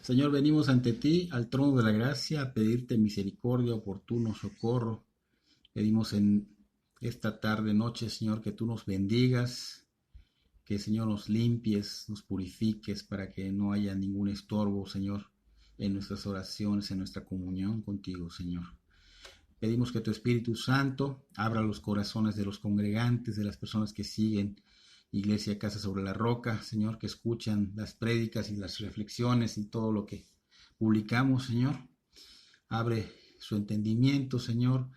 Señor, venimos ante ti, al trono de la gracia, a pedirte misericordia, oportuno socorro. Pedimos en esta tarde, noche, Señor, que tú nos bendigas, que, Señor, nos limpies, nos purifiques para que no haya ningún estorbo, Señor, en nuestras oraciones, en nuestra comunión contigo, Señor. Pedimos que tu Espíritu Santo abra los corazones de los congregantes, de las personas que siguen Iglesia Casa sobre la Roca, Señor, que escuchan las prédicas y las reflexiones y todo lo que publicamos, Señor. Abre su entendimiento, Señor.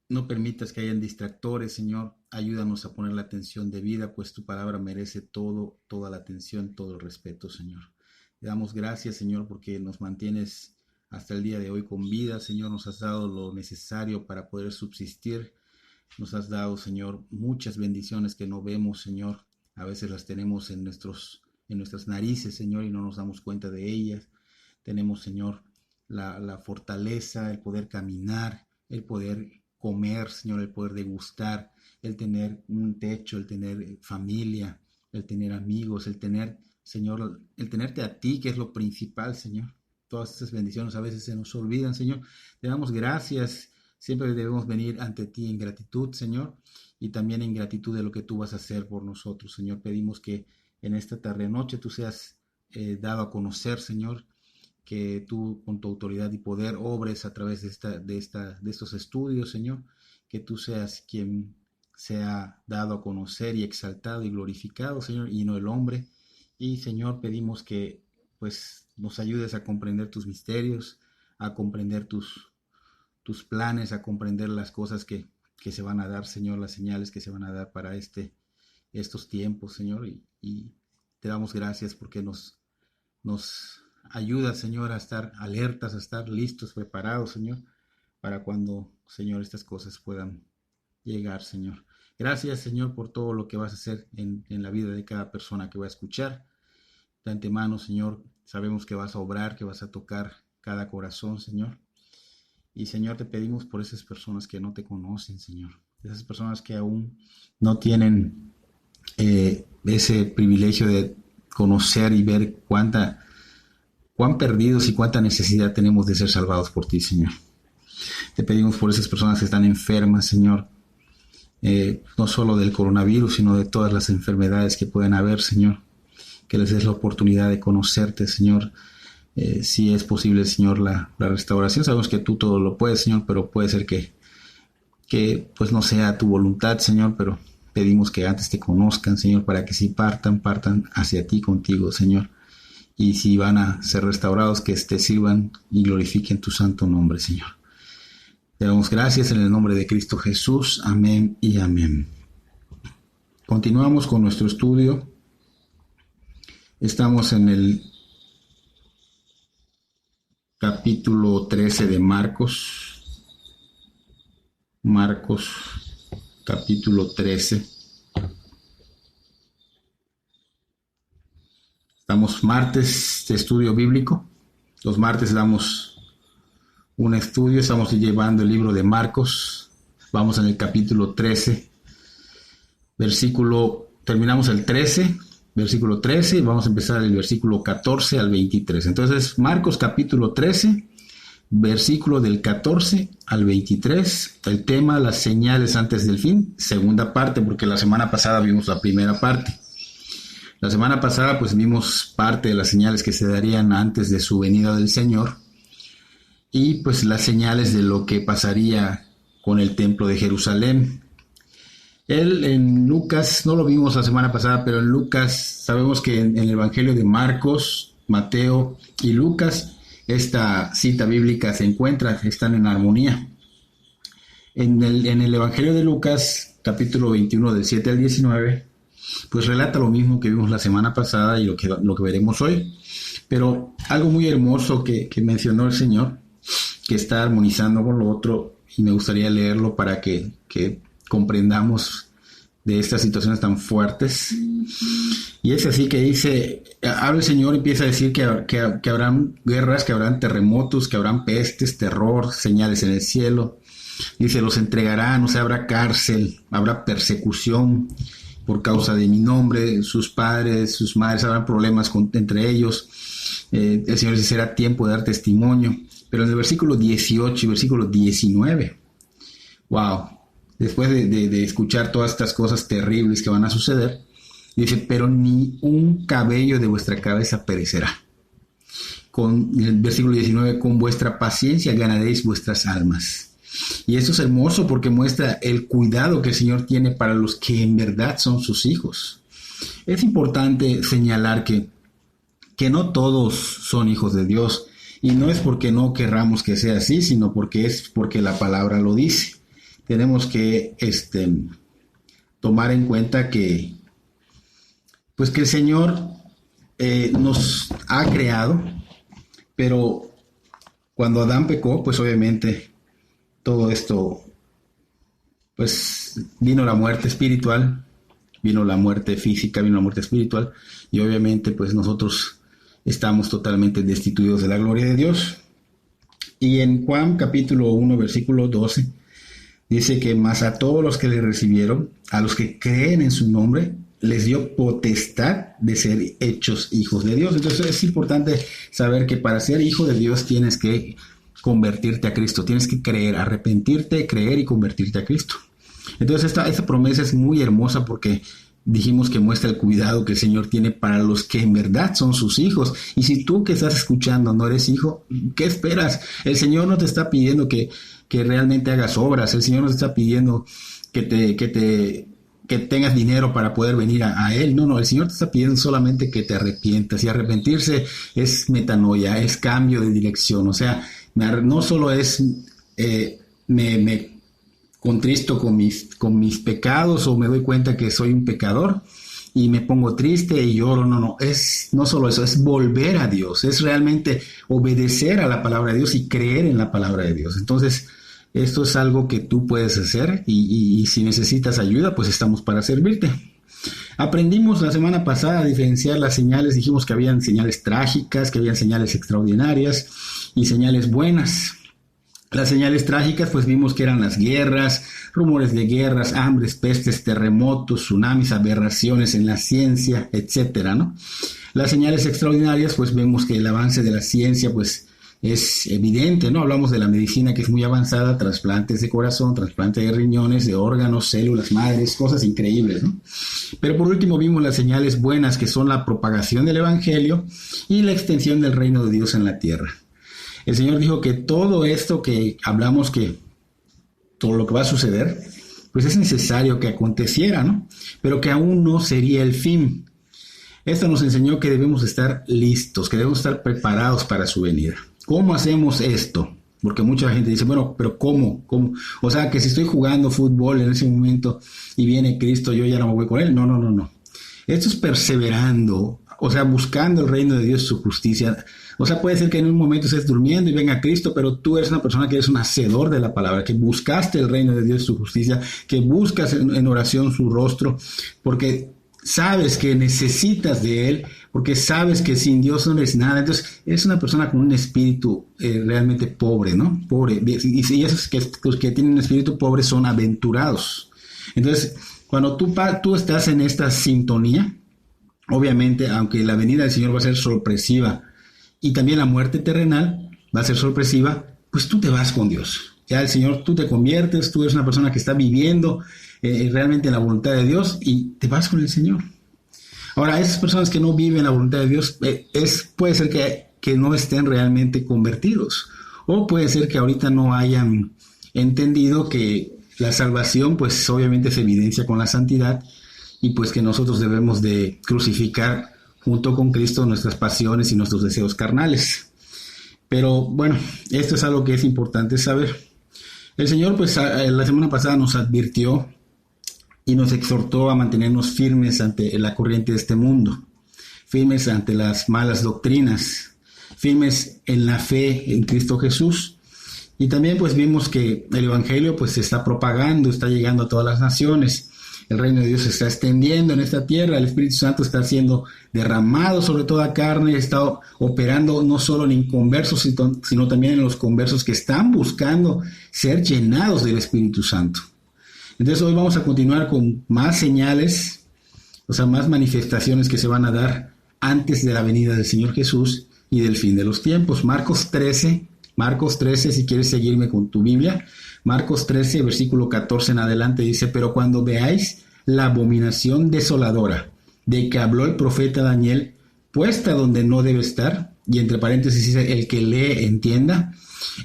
No permitas que hayan distractores, Señor. Ayúdanos a poner la atención debida, pues tu palabra merece toda la atención, todo el respeto, Señor. Te damos gracias, Señor, porque nos mantienes hasta el día de hoy con vida, Señor. Nos has dado lo necesario para poder subsistir. Nos has dado, Señor, muchas bendiciones que no vemos, Señor. A veces las tenemos en nuestras narices, Señor, y no nos damos cuenta de ellas. Tenemos, Señor, la fortaleza, el poder caminar, el poder comer, Señor, el poder degustar, el tener un techo, el tener familia, el tener amigos, el tener, Señor, el tenerte a ti, que es lo principal, Señor. Todas esas bendiciones a veces se nos olvidan, Señor. Te damos gracias. Siempre debemos venir ante ti en gratitud, Señor, y también en gratitud de lo que tú vas a hacer por nosotros, Señor. Pedimos que en esta tarde noche tú seas dado a conocer, Señor, que tú con tu autoridad y poder obres a través de estos estudios, Señor, que tú seas quien sea dado a conocer y exaltado y glorificado, Señor, y no el hombre. Y, Señor, pedimos que pues nos ayudes a comprender tus misterios, a comprender tus planes, a comprender las cosas que se van a dar, Señor, las señales que se van a dar para estos tiempos, Señor, y te damos gracias porque nos ayuda, Señor, a estar alertas, a estar listos, preparados, Señor, para cuando, Señor, estas cosas puedan llegar, Señor. Gracias, Señor, por todo lo que vas a hacer en la vida de cada persona que va a escuchar. De antemano, Señor, sabemos que vas a obrar, que vas a tocar cada corazón, Señor. Y, Señor, te pedimos por esas personas que no te conocen, Señor. Esas personas que aún no tienen ese privilegio de conocer y ver cuán perdidos y cuánta necesidad tenemos de ser salvados por ti, Señor. Te pedimos por esas personas que están enfermas, Señor. No solo del coronavirus, sino de todas las enfermedades que puedan haber, Señor. Que les des la oportunidad de conocerte, Señor. Si es posible, Señor, la restauración. Sabemos que tú todo lo puedes, Señor, pero puede ser que pues no sea tu voluntad, Señor, pero pedimos que antes te conozcan, Señor, para que si partan hacia ti contigo, Señor. Y si van a ser restaurados, que te sirvan y glorifiquen tu santo nombre, Señor. Te damos gracias en el nombre de Cristo Jesús. Amén y amén. Continuamos con nuestro estudio. Estamos en el capítulo 13 de Marcos. Marcos, capítulo 13. Estamos martes de estudio bíblico. Los martes damos un estudio. Estamos llevando el libro de Marcos. Vamos en el capítulo 13. Terminamos el 13. Versículo 13, y vamos a empezar el versículo 14 al 23. Entonces, Marcos capítulo 13, versículo del 14 al 23, el tema, las señales antes del fin, segunda parte, porque la semana pasada vimos la primera parte. La semana pasada pues vimos parte de las señales que se darían antes de su venida del Señor, y pues las señales de lo que pasaría con el templo de Jerusalén. Él en Lucas, no lo vimos la semana pasada, pero en Lucas sabemos que en el Evangelio de Marcos, Mateo y Lucas, esta cita bíblica están en armonía. En el Evangelio de Lucas, capítulo 21, del 7 al 19, pues relata lo mismo que vimos la semana pasada y lo que veremos hoy. Pero algo muy hermoso que mencionó el Señor, que está armonizando con lo otro, y me gustaría leerlo para que comprendamos de estas situaciones tan fuertes. Y es así que dice, habla el Señor y empieza a decir que habrán guerras, que habrán terremotos, que habrán pestes, terror, señales en el cielo. Dice, los entregarán, o sea, habrá cárcel, habrá persecución por causa de mi nombre, sus padres, sus madres, habrán problemas entre ellos. El Señor dice, será tiempo de dar testimonio. Pero en el versículo 18 y versículo 19, wow, después de escuchar todas estas cosas terribles que van a suceder, dice, pero ni un cabello de vuestra cabeza perecerá. Con el versículo 19, con vuestra paciencia ganaréis vuestras almas. Y esto es hermoso porque muestra el cuidado que el Señor tiene para los que en verdad son sus hijos. Es importante señalar que no todos son hijos de Dios, y no es porque no querramos que sea así, sino porque es porque la palabra lo dice. Tenemos que tomar en cuenta que el Señor nos ha creado, pero cuando Adán pecó, pues obviamente todo esto, pues vino la muerte espiritual, vino la muerte física, vino la muerte espiritual, y obviamente pues nosotros estamos totalmente destituidos de la gloria de Dios. Y en Juan capítulo 1, versículo 12, dice que más a todos los que le recibieron, a los que creen en su nombre, les dio potestad de ser hechos hijos de Dios. Entonces es importante saber que para ser hijo de Dios tienes que convertirte a Cristo, tienes que creer, arrepentirte, creer y convertirte a Cristo. Entonces esta promesa es muy hermosa porque dijimos que muestra el cuidado que el Señor tiene para los que en verdad son sus hijos. Y si tú que estás escuchando no eres hijo, ¿qué esperas? El Señor no te está pidiendo que realmente hagas obras. El Señor no te está pidiendo que tengas dinero para poder venir a Él. No, el Señor te está pidiendo solamente que te arrepientas. Y arrepentirse es metanoia, es cambio de dirección. O sea, no solo es me contristo con mis pecados o me doy cuenta que soy un pecador y me pongo triste y lloro. No solo eso, es volver a Dios, es realmente obedecer a la palabra de Dios y creer en la palabra de Dios. Entonces, esto es algo que tú puedes hacer y si necesitas ayuda, pues estamos para servirte. Aprendimos la semana pasada a diferenciar las señales. Dijimos que habían señales trágicas, que habían señales extraordinarias y señales buenas. Las señales trágicas, pues vimos que eran las guerras, rumores de guerras, hambres, pestes, terremotos, tsunamis, aberraciones en la ciencia, etcétera, ¿no? Las señales extraordinarias, pues vemos que el avance de la ciencia, pues es evidente, ¿no? Hablamos de la medicina que es muy avanzada, trasplantes de corazón, trasplantes de riñones, de órganos, células madres, cosas increíbles, ¿no? Pero por último vimos las señales buenas, que son la propagación del evangelio y la extensión del reino de Dios en la tierra. El Señor dijo que todo esto que hablamos, que todo lo que va a suceder, pues es necesario que aconteciera, ¿no? Pero que aún no sería el fin. Esto nos enseñó que debemos estar listos, que debemos estar preparados para su venida. ¿Cómo hacemos esto? Porque mucha gente dice, bueno, pero ¿cómo? O sea, que si estoy jugando fútbol en ese momento y viene Cristo, yo ya no me voy con Él. No. Esto es perseverando, o sea, buscando el reino de Dios y su justicia. O sea, puede ser que en un momento estés durmiendo y venga Cristo, pero tú eres una persona que eres un hacedor de la palabra, que buscaste el reino de Dios y su justicia, que buscas en oración su rostro, porque sabes que necesitas de Él, porque sabes que sin Dios no eres nada. Entonces, eres una persona con un espíritu realmente pobre, ¿no? Pobre. Y esos los que tienen un espíritu pobre son aventurados. Entonces, cuando tú estás en esta sintonía, obviamente, aunque la venida del Señor va a ser sorpresiva y también la muerte terrenal va a ser sorpresiva, pues tú te vas con Dios. Ya el Señor, tú te conviertes, tú eres una persona que está viviendo realmente en la voluntad de Dios y te vas con el Señor. Ahora, esas personas que no viven la voluntad de Dios, puede ser que no estén realmente convertidos, o puede ser que ahorita no hayan entendido que la salvación, pues obviamente se evidencia con la santidad, y pues que nosotros debemos de crucificar junto con Cristo nuestras pasiones y nuestros deseos carnales. Pero bueno, esto es algo que es importante saber. El Señor, pues la semana pasada nos advirtió y nos exhortó a mantenernos firmes ante la corriente de este mundo, firmes ante las malas doctrinas, firmes en la fe en Cristo Jesús. Y también pues vimos que el evangelio pues se está propagando, está llegando a todas las naciones. El reino de Dios se está extendiendo en esta tierra, el Espíritu Santo está siendo derramado sobre toda carne, está operando no solo en inconversos, sino también en los conversos que están buscando ser llenados del Espíritu Santo. Entonces hoy vamos a continuar con más señales, o sea, más manifestaciones que se van a dar antes de la venida del Señor Jesús, y del fin de los tiempos. Marcos 13, si quieres seguirme con tu Biblia, Marcos 13, versículo 14 en adelante dice: pero cuando veáis la abominación desoladora de que habló el profeta Daniel, puesta donde no debe estar, y entre paréntesis dice: el que lee entienda,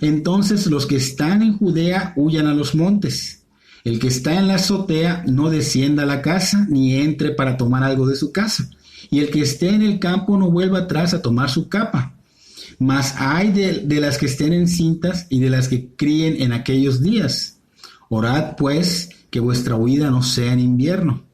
entonces los que están en Judea huyan a los montes. El que está en la azotea no descienda a la casa, ni entre para tomar algo de su casa. Y el que esté en el campo no vuelva atrás a tomar su capa. Mas ay de las que estén encintas y de las que críen en aquellos días. Orad pues que vuestra huida no sea en invierno,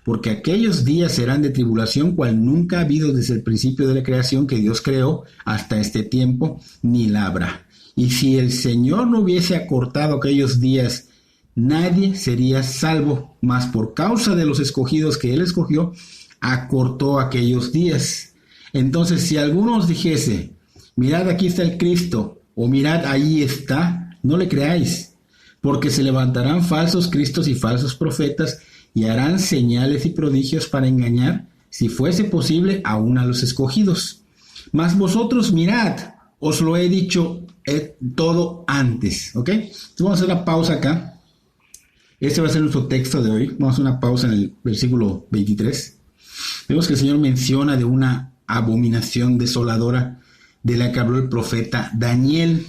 porque aquellos días serán de tribulación cual nunca ha habido desde el principio de la creación que Dios creó hasta este tiempo, ni la habrá. Y si el Señor no hubiese acortado aquellos días, nadie sería salvo, mas por causa de los escogidos que Él escogió, acortó aquellos días. Entonces, si alguno os dijese: mirad, aquí está el Cristo, o mirad, ahí está, no le creáis, porque se levantarán falsos cristos y falsos profetas, y harán señales y prodigios para engañar, si fuese posible, aún a los escogidos. Mas vosotros mirad, os lo he dicho todo antes, ¿ok? Entonces vamos a hacer una pausa acá. Este va a ser nuestro texto de hoy. Vamos a hacer una pausa en el versículo 23. Vemos que el Señor menciona de una abominación desoladora de la que habló el profeta Daniel.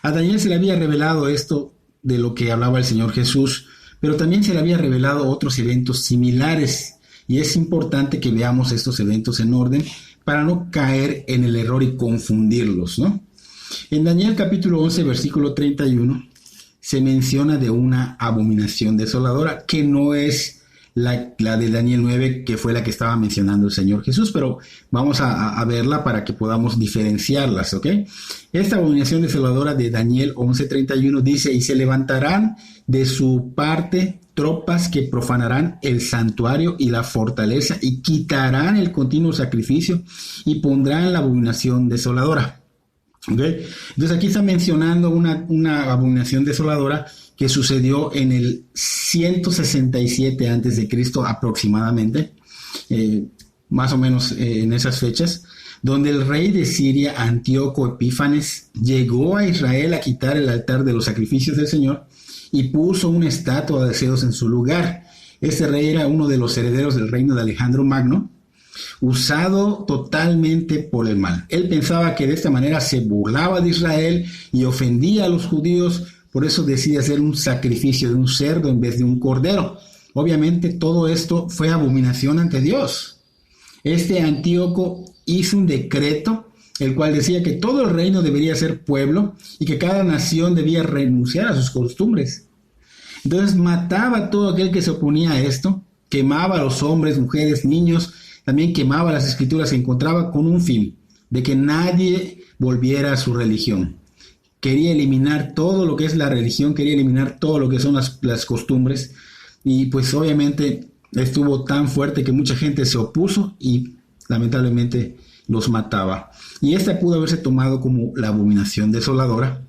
A Daniel se le había revelado esto de lo que hablaba el Señor Jesús, pero también se le había revelado otros eventos similares, y es importante que veamos estos eventos en orden para no caer en el error y confundirlos, ¿no? En Daniel capítulo 11, versículo 31, se menciona de una abominación desoladora que no es la de Daniel 9, que fue la que estaba mencionando el Señor Jesús, pero vamos a verla para que podamos diferenciarlas, ¿ok? Esta abominación desoladora de Daniel 11:31 dice: y se levantarán de su parte tropas que profanarán el santuario y la fortaleza, y quitarán el continuo sacrificio, y pondrán la abominación desoladora. ¿Okay? Entonces aquí está mencionando una abominación desoladora que sucedió en el 167 a.C. aproximadamente, más o menos en esas fechas, donde el rey de Siria, Antíoco Epífanes, llegó a Israel a quitar el altar de los sacrificios del Señor y puso una estatua de Zeus en su lugar. Este rey era uno de los herederos del reino de Alejandro Magno, usado totalmente por el mal. Él pensaba que de esta manera se burlaba de Israel y ofendía a los judíos, por eso decide hacer un sacrificio de un cerdo en vez de un cordero. Obviamente todo esto fue abominación ante Dios. Este Antíoco hizo un decreto, el cual decía que todo el reino debería ser pueblo y que cada nación debía renunciar a sus costumbres. Entonces mataba a todo aquel que se oponía a esto, quemaba a los hombres, mujeres, niños, también quemaba las escrituras que encontraba con un fin, de que nadie volviera a su religión. Quería eliminar todo lo que es la religión, quería eliminar todo lo que son las costumbres, y pues obviamente estuvo tan fuerte que mucha gente se opuso y lamentablemente los mataba. Y esta pudo haberse tomado como la abominación desoladora,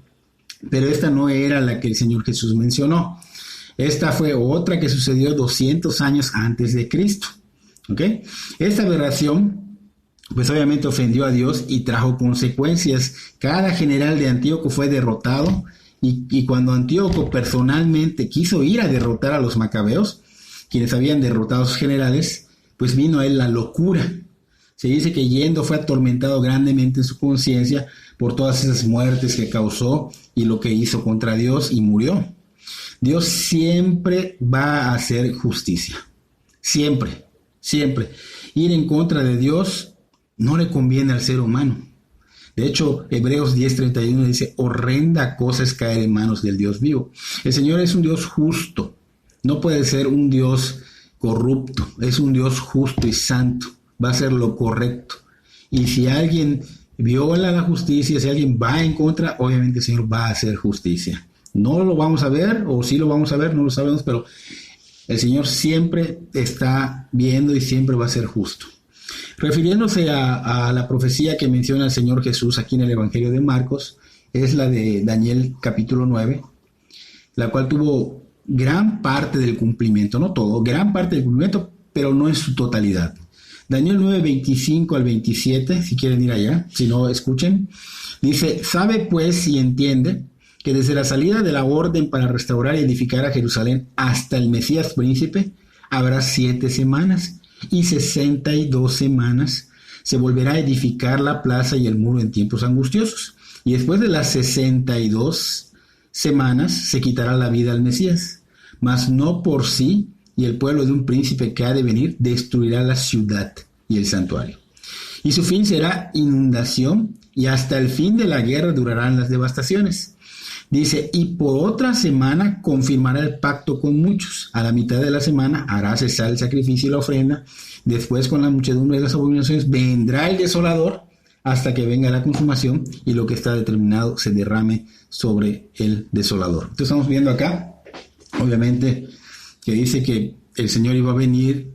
pero esta no era la que el Señor Jesús mencionó. Esta fue otra que sucedió 200 años antes de Cristo. ¿Okay? Esta aberración pues obviamente ofendió a Dios y trajo consecuencias. Cada general de Antíoco fue derrotado, y cuando Antíoco personalmente quiso ir a derrotar a los macabeos, quienes habían derrotado a sus generales, pues vino a él la locura. Se dice que yendo fue atormentado grandemente en su conciencia por todas esas muertes que causó y lo que hizo contra Dios, y murió. Dios siempre va a hacer justicia. Siempre. Siempre. Ir en contra de Dios no le conviene al ser humano. De hecho, Hebreos 10:31 dice: horrenda cosa es caer en manos del Dios vivo. El Señor es un Dios justo. No puede ser un Dios corrupto. Es un Dios justo y santo. Va a hacer lo correcto. Y si alguien viola la justicia, si alguien va en contra, obviamente el Señor va a hacer justicia. No lo vamos a ver, o sí lo vamos a ver, no lo sabemos, pero el Señor siempre está viendo y siempre va a ser justo. Refiriéndose a la profecía que menciona el Señor Jesús aquí en el Evangelio de Marcos, es la de Daniel capítulo 9, la cual tuvo gran parte del cumplimiento, no todo, gran parte del cumplimiento, pero no en su totalidad. Daniel 9, 25 al 27, si quieren ir allá, si no, escuchen. Dice, sabe pues y entiende que desde la salida de la orden para restaurar y edificar a Jerusalén hasta el Mesías príncipe, habrá 7 semanas y 62 semanas. Se volverá a edificar la plaza y el muro en tiempos angustiosos. Y después de las 62 semanas se quitará la vida al Mesías, mas no por sí, y el pueblo de un príncipe que ha de venir destruirá la ciudad y el santuario. Y su fin será inundación, y hasta el fin de la guerra durarán las devastaciones. Dice, y por otra semana confirmará el pacto con muchos. A la mitad de la semana hará cesar el sacrificio y la ofrenda. Después, con la muchedumbre de las abominaciones, vendrá el desolador hasta que venga la consumación y lo que está determinado se derrame sobre el desolador. Entonces estamos viendo acá, obviamente, que dice que el Señor iba a venir,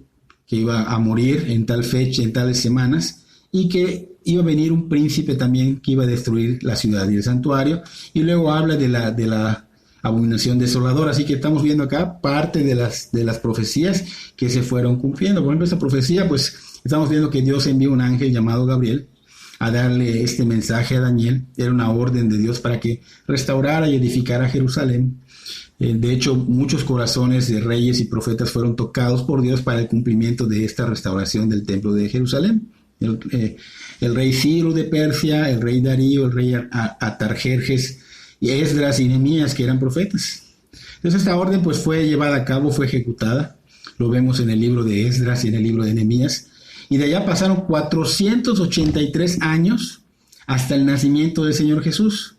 que iba a morir en tal fecha, en tales semanas, y que iba a venir un príncipe también que iba a destruir la ciudad y el santuario, y luego habla de la abominación desoladora. Así que estamos viendo acá parte de las profecías que se fueron cumpliendo. Por ejemplo, esta profecía, pues estamos viendo que Dios envió un ángel llamado Gabriel a darle este mensaje a Daniel. Era una orden de Dios para que restaurara y edificara Jerusalén. De hecho, muchos corazones de reyes y profetas fueron tocados por Dios para el cumplimiento de esta restauración del templo de Jerusalén. El rey Ciro de Persia, el rey Darío, el rey Atarjerjes, y Esdras y Nehemías, que eran profetas. Entonces esta orden pues fue llevada a cabo, fue ejecutada. Lo vemos en el libro de Esdras y en el libro de Nehemías. Y de allá pasaron 483 años hasta el nacimiento del Señor Jesús.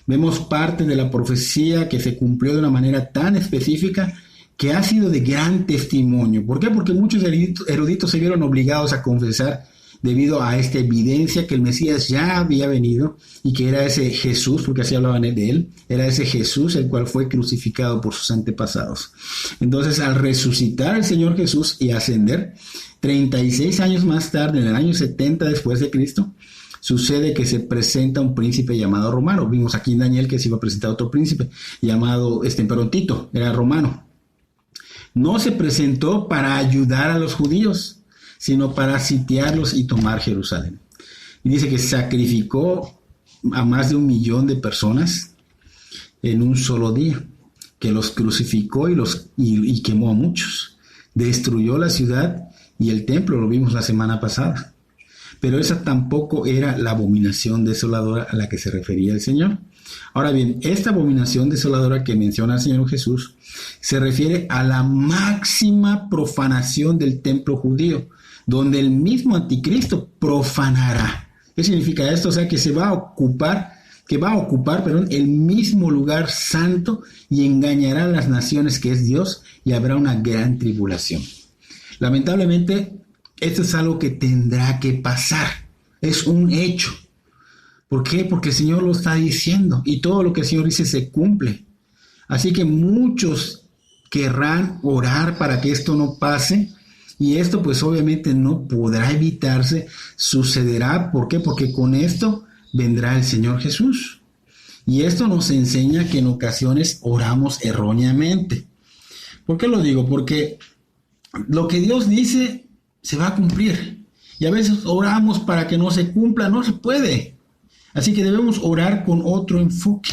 Vemos parte de la profecía que se cumplió de una manera tan específica que ha sido de gran testimonio. ¿Por qué? Porque muchos eruditos se vieron obligados a confesar debido a esta evidencia que el Mesías ya había venido y que era ese Jesús, porque así hablaban de él, era ese Jesús el cual fue crucificado por sus antepasados. Entonces, al resucitar el Señor Jesús y ascender, 36 años más tarde, en el año 70 después de Cristo, sucede que se presenta un príncipe llamado Romano. Vimos aquí en Daniel que se iba a presentar otro príncipe llamado Tito, era romano. No se presentó para ayudar a los judíos, sino para sitiarlos y tomar Jerusalén. Y dice que sacrificó a más de 1 millón de personas en un solo día, que los crucificó y quemó a muchos. Destruyó la ciudad y el templo, lo vimos la semana pasada. Pero esa tampoco era la abominación desoladora a la que se refería el Señor. Ahora bien, esta abominación desoladora que menciona el Señor Jesús se refiere a la máxima profanación del templo judío, donde el mismo anticristo profanará. ¿Qué significa esto? O sea, que va a ocupar el mismo lugar santo y engañará a las naciones, que es Dios, y habrá una gran tribulación. Lamentablemente, esto es algo que tendrá que pasar. Es un hecho. ¿Por qué? Porque el Señor lo está diciendo y todo lo que el Señor dice se cumple. Así que muchos querrán orar para que esto no pase, y esto pues obviamente no podrá evitarse, sucederá. ¿Por qué? Porque con esto vendrá el Señor Jesús. Y esto nos enseña que en ocasiones oramos erróneamente. ¿Por qué lo digo? Porque lo que Dios dice se va a cumplir. Y a veces oramos para que no se cumpla, no se puede. Así que debemos orar con otro enfoque.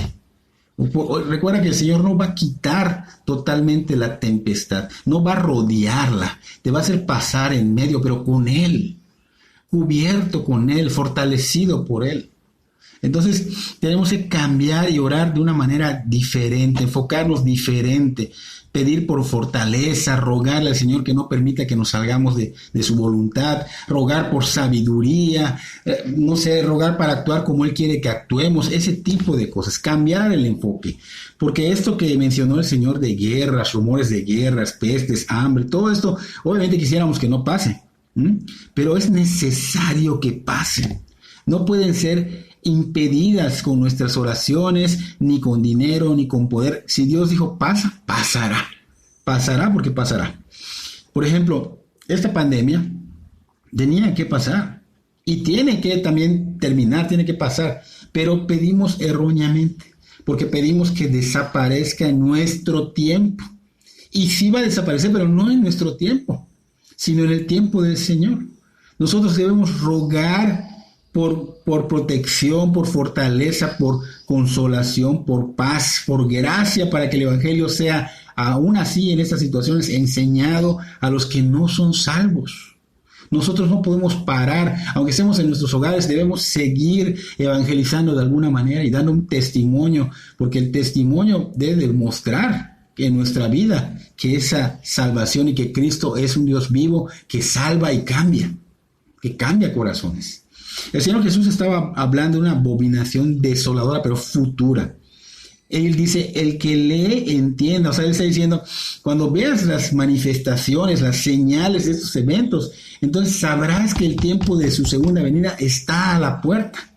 Recuerda que el Señor no va a quitar totalmente la tempestad, no va a rodearla, te va a hacer pasar en medio, pero con Él, cubierto con Él, fortalecido por Él. Entonces tenemos que cambiar y orar de una manera diferente, enfocarnos diferente, pedir por fortaleza, rogarle al Señor que no permita que nos salgamos de su voluntad, rogar por sabiduría, rogar para actuar como Él quiere que actuemos, ese tipo de cosas, cambiar el enfoque. Porque esto que mencionó el Señor de guerras, rumores de guerras, pestes, hambre, todo esto, obviamente quisiéramos que no pase, pero es necesario que pase. No pueden ser impedidas con nuestras oraciones, ni con dinero, ni con poder. Si Dios dijo pasa, pasará. Pasará porque pasará. Por ejemplo, esta pandemia tenía que pasar y tiene que también terminar, tiene que pasar, pero pedimos erróneamente, porque pedimos que desaparezca en nuestro tiempo. Y sí va a desaparecer, pero no en nuestro tiempo, sino en el tiempo del Señor. Nosotros debemos rogar por protección, por fortaleza, por consolación, por paz, por gracia, para que el Evangelio sea, aún así en estas situaciones, enseñado a los que no son salvos. Nosotros no podemos parar, aunque estemos en nuestros hogares, debemos seguir evangelizando de alguna manera y dando un testimonio, porque el testimonio debe mostrar en nuestra vida que esa salvación y que Cristo es un Dios vivo que salva y cambia, que cambia corazones. El Señor Jesús estaba hablando de una abominación desoladora, pero futura. Él dice, el que lee entienda. O sea, él está diciendo, cuando veas las manifestaciones, las señales de estos eventos, entonces sabrás que el tiempo de su segunda venida está a la puerta.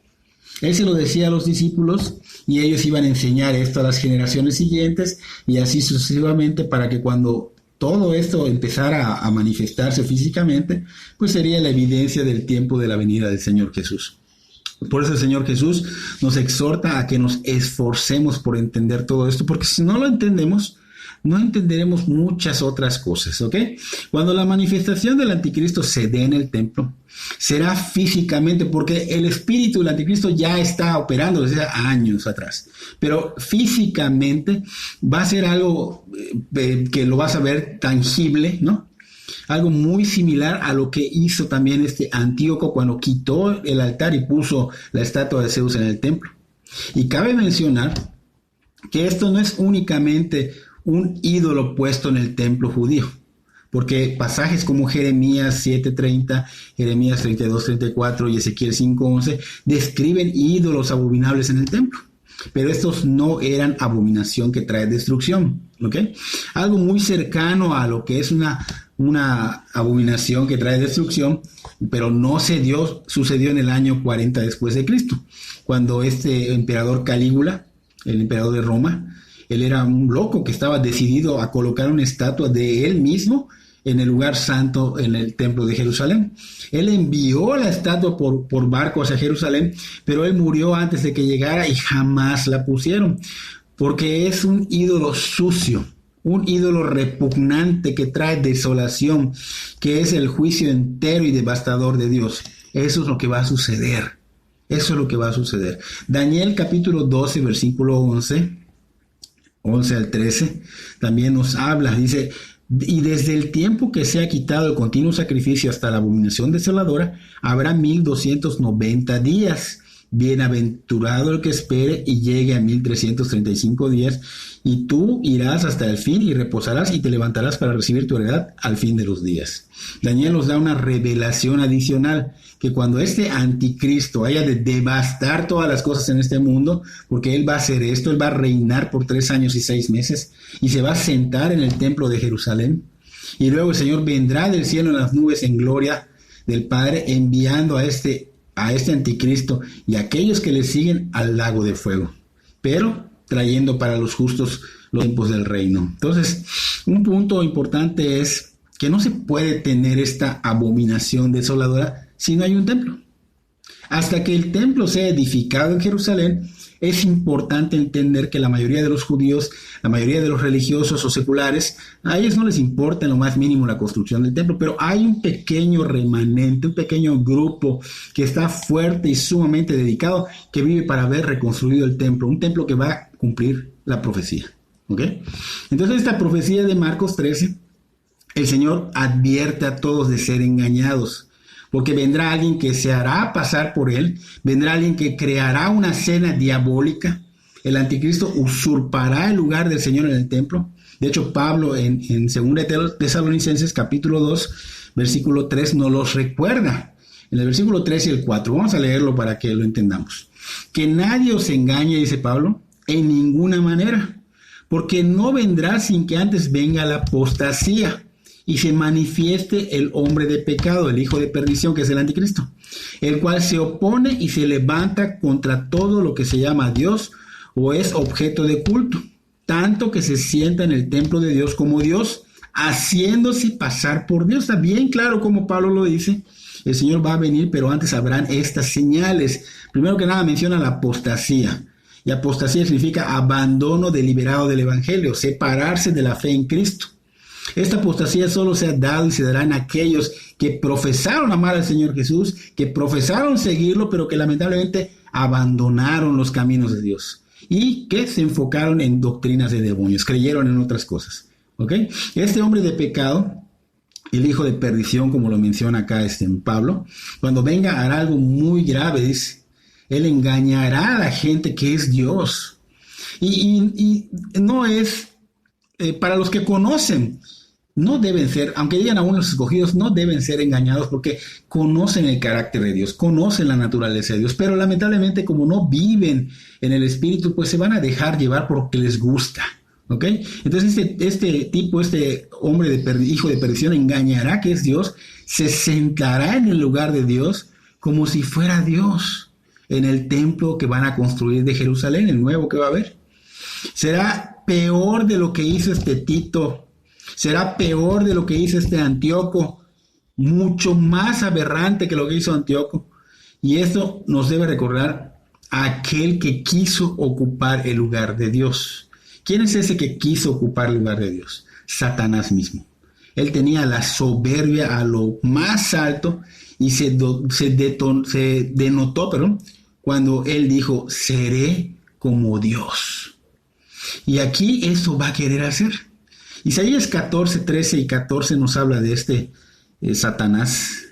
Él se lo decía a los discípulos y ellos iban a enseñar esto a las generaciones siguientes y así sucesivamente, para que cuando todo esto empezara a manifestarse físicamente, pues sería la evidencia del tiempo de la venida del Señor Jesús. Por eso el Señor Jesús nos exhorta a que nos esforcemos por entender todo esto, porque si no lo entendemos, no entenderemos muchas otras cosas, ¿ok? Cuando la manifestación del anticristo se dé en el templo, será físicamente, porque el espíritu del anticristo ya está operando desde años atrás, pero físicamente va a ser algo que lo vas a ver tangible, ¿no? Algo muy similar a lo que hizo también Antíoco cuando quitó el altar y puso la estatua de Zeus en el templo. Y cabe mencionar que esto no es únicamente un ídolo puesto en el templo judío, porque pasajes como Jeremías 7:30, Jeremías 32:34 y Ezequiel 5:11 describen ídolos abominables en el templo. Pero estos no eran abominación que trae destrucción, ¿ok? Algo muy cercano a lo que es una abominación que trae destrucción, pero no sucedió en el año 40 después de Cristo, cuando emperador Calígula, el emperador de Roma, él era un loco que estaba decidido a colocar una estatua de él mismo en el lugar santo en el templo de Jerusalén. Él envió la estatua por barco hacia Jerusalén, pero él murió antes de que llegara y jamás la pusieron, porque es un ídolo sucio, un ídolo repugnante que trae desolación, que es el juicio entero y devastador de Dios. Eso es lo que va a suceder. Eso es lo que va a suceder. Daniel capítulo 12, versículo 11 al 13, también nos habla, dice: y desde el tiempo que se ha quitado el continuo sacrificio hasta la abominación desoladora, habrá 1290 días. Bienaventurado el que espere y llegue a 1335 días, y tú irás hasta el fin y reposarás y te levantarás para recibir tu heredad al fin de los días. Daniel nos da una revelación adicional, que cuando anticristo haya de devastar todas las cosas en este mundo, porque él va a hacer esto, él va a reinar por 3 años y 6 meses, y se va a sentar en el templo de Jerusalén, y luego el Señor vendrá del cielo en las nubes en gloria del Padre, enviando a este anticristo y a aquellos que le siguen al lago de fuego, pero trayendo para los justos los tiempos del reino. Entonces, un punto importante es que no se puede tener esta abominación desoladora si no hay un templo. Hasta que el templo sea edificado en Jerusalén, es importante entender que la mayoría de los judíos, la mayoría de los religiosos o seculares, a ellos no les importa en lo más mínimo la construcción del templo, pero hay un pequeño remanente, un pequeño grupo que está fuerte y sumamente dedicado, que vive para ver reconstruido el templo, un templo que va a cumplir la profecía. ¿Ok? Entonces, esta profecía de Marcos 13, el Señor advierte a todos de ser engañados, porque vendrá alguien que se hará pasar por él, vendrá alguien que creará una cena diabólica, el anticristo usurpará el lugar del Señor en el templo. De hecho, Pablo en 2 Tesalonicenses capítulo 2, versículo 3 nos los recuerda, en el versículo 3 y el 4, vamos a leerlo para que lo entendamos. Que nadie os engañe, dice Pablo, en ninguna manera, porque no vendrá sin que antes venga la apostasía y se manifieste el hombre de pecado, el hijo de perdición, que es el anticristo, el cual se opone y se levanta contra todo lo que se llama Dios o es objeto de culto, tanto que se sienta en el templo de Dios como Dios, haciéndose pasar por Dios. Está bien claro como Pablo lo dice. El Señor va a venir, pero antes habrán estas señales. Primero que nada menciona la apostasía. Y apostasía significa abandono deliberado del evangelio, separarse de la fe en Cristo. Esta apostasía solo se ha dado y se dará en aquellos que profesaron amar al Señor Jesús, que profesaron seguirlo, pero que lamentablemente abandonaron los caminos de Dios y que se enfocaron en doctrinas de demonios, creyeron en otras cosas. ¿Ok? Este hombre de pecado, el hijo de perdición, como lo menciona acá en Pablo, cuando venga hará algo muy grave, dice, él engañará a la gente que es Dios. Y no es, para los que conocen, no deben ser, aunque digan aún los escogidos, no deben ser engañados porque conocen el carácter de Dios, conocen la naturaleza de Dios, pero lamentablemente como no viven en el Espíritu, pues se van a dejar llevar por lo que les gusta. ¿Ok? Entonces este hombre hijo de perdición engañará que es Dios, se sentará en el lugar de Dios como si fuera Dios en el templo que van a construir de Jerusalén, el nuevo que va a haber. Será peor de lo que hizo este Tito, será peor de lo que hizo este Antíoco, mucho más aberrante que lo que hizo Antíoco. Y esto nos debe recordar a aquel que quiso ocupar el lugar de Dios. ¿Quién es ese que quiso ocupar el lugar de Dios? Satanás mismo. Él tenía la soberbia a lo más alto y se denotó cuando él dijo, seré como Dios. Y aquí eso va a querer hacer. Isaías 14, 13 y 14 nos habla de este Satanás.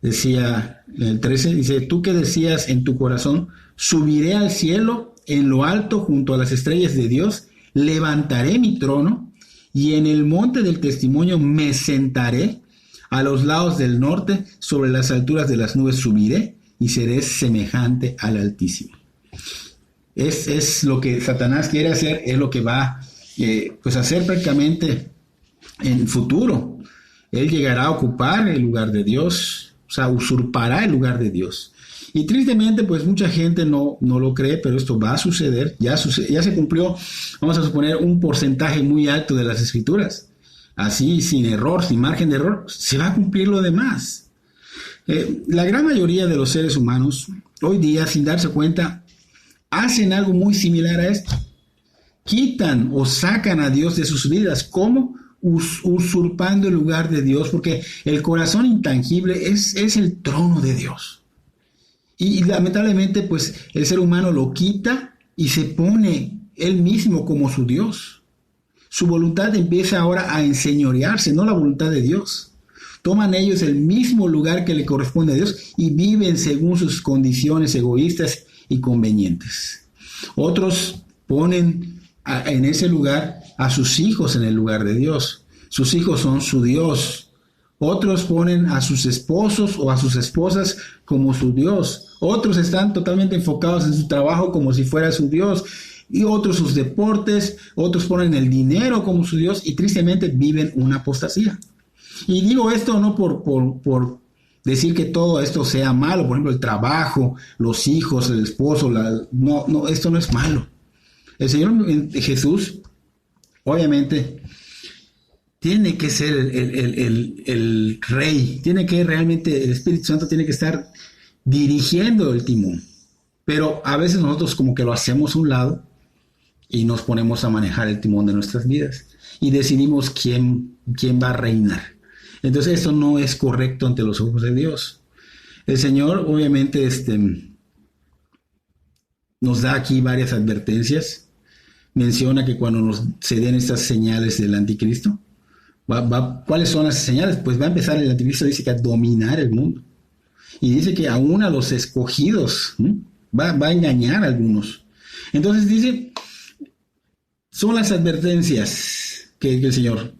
Decía en el 13, dice, tú que decías en tu corazón, subiré al cielo en lo alto junto a las estrellas de Dios, levantaré mi trono y en el monte del testimonio me sentaré, a los lados del norte, sobre las alturas de las nubes subiré y seré semejante al Altísimo. Es lo que Satanás quiere hacer, es lo que va a hacer prácticamente en futuro. Él llegará a ocupar el lugar de Dios, o sea, usurpará el lugar de Dios. Y tristemente, pues mucha gente no lo cree, pero esto va a suceder, ya se cumplió, vamos a suponer, un porcentaje muy alto de las Escrituras. Así, sin error, sin margen de error, se va a cumplir lo demás. La gran mayoría de los seres humanos, hoy día, sin darse cuenta, hacen algo muy similar a esto. Quitan o sacan a Dios de sus vidas. ¿Cómo? Usurpando el lugar de Dios, porque el corazón intangible es el trono de Dios. Y lamentablemente, pues, el ser humano lo quita y se pone él mismo como su Dios. Su voluntad empieza ahora a enseñorearse, no la voluntad de Dios. Toman ellos el mismo lugar que le corresponde a Dios y viven según sus condiciones egoístas y convenientes. Otros ponen en ese lugar a sus hijos en el lugar de Dios. Sus hijos son su Dios. Otros ponen a sus esposos o a sus esposas como su Dios. Otros están totalmente enfocados en su trabajo como si fuera su Dios. Y otros sus deportes. Otros ponen el dinero como su Dios y tristemente viven una apostasía. Y digo esto no por decir que todo esto sea malo. Por ejemplo, el trabajo, los hijos, el esposo. No, esto no es malo. El Señor Jesús, obviamente, tiene que ser el rey, tiene que realmente, el Espíritu Santo tiene que estar dirigiendo el timón, pero a veces nosotros como que lo hacemos a un lado y nos ponemos a manejar el timón de nuestras vidas y decidimos quién va a reinar. Entonces esto no es correcto ante los ojos de Dios. El Señor obviamente nos da aquí varias advertencias. Menciona que cuando se den estas señales del anticristo, ¿cuáles son las señales? Pues va a empezar el anticristo, dice que a dominar el mundo. Y dice que aún a los escogidos, va a engañar a algunos. Entonces dice, son las advertencias que el Señor.